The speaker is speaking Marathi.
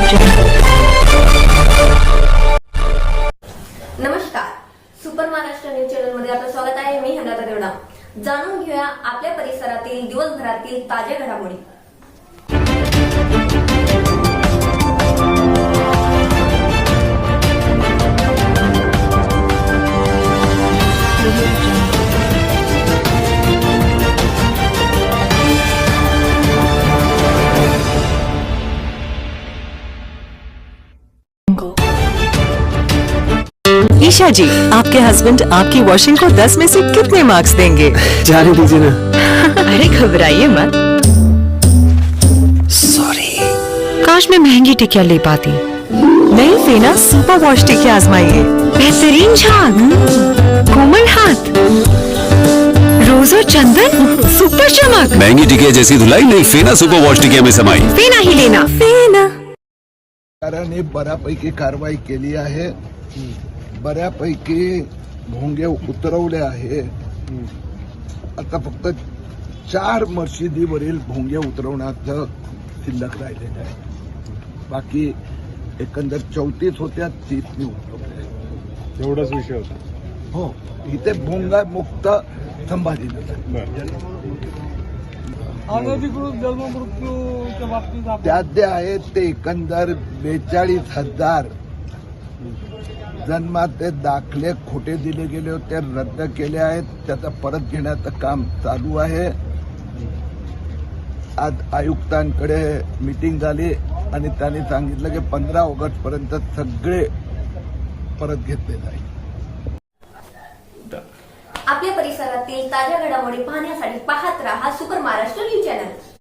नमस्कार, सुपर महाराष्ट्र न्यूज चॅनल मध्ये आपलं स्वागत आहे. मी हेमलता देवडा. जाणून घेऊया आपल्या परिसरातील दिवसभरातील ताज्या घडामोडी. ईशा जी, आपके हस्बैंड आपकी वॉशिंग को 10 में से कितने मार्क्स देंगे? जाने दीजिए ना। अरे घबराइए मत। सॉरी। काश मैं महंगी टिकिया ले पाती। नहीं फेना सुपर वॉश टिकिया आजमाइए। बेहतरीन झाग, कोमल हाथ, रोज और चंदन, सुपर चमक। महंगी टिकिया जैसी धुलाई नहीं, फेना सुपर वॉश टिकिया में समाई। फेना ही लेना, फेना। सरकारने बऱ्यापैकी कारवाई केली आहे. बऱ्यापैकी भोंगे उतरवले आहे. आता फक्त 4 मशिदीवरील भोंगे उतरवण्याचं शिल्लक राहिलेलं आहे. बाकी एकंदर 34 होत्या, 30 उतरवल्या. एवढाच विषय होता. हो, इथे भोंगा मुक्त संभाजीनगर. अनधिकृत जन्ममृत्यूच्या बाबतीत त्यात जे आहेत ते एकंदर 42,000 जन्माचे दाखले खोटे दिले गेले होते, रद्द केले आहेत. त्याचा परत घेण्याचं काम चालू आहे. आज आयुक्तांकडे मीटिंग झाली आणि त्यांनी सांगितलं की 15 ऑगस्ट पर्यंत सगळे परत घेतले जाईल. आपल्या परिसरातील ताज्या घडामोडी पाहण्यासाठी पाहत राहा सुपर महाराष्ट्र न्यूज चॅनल.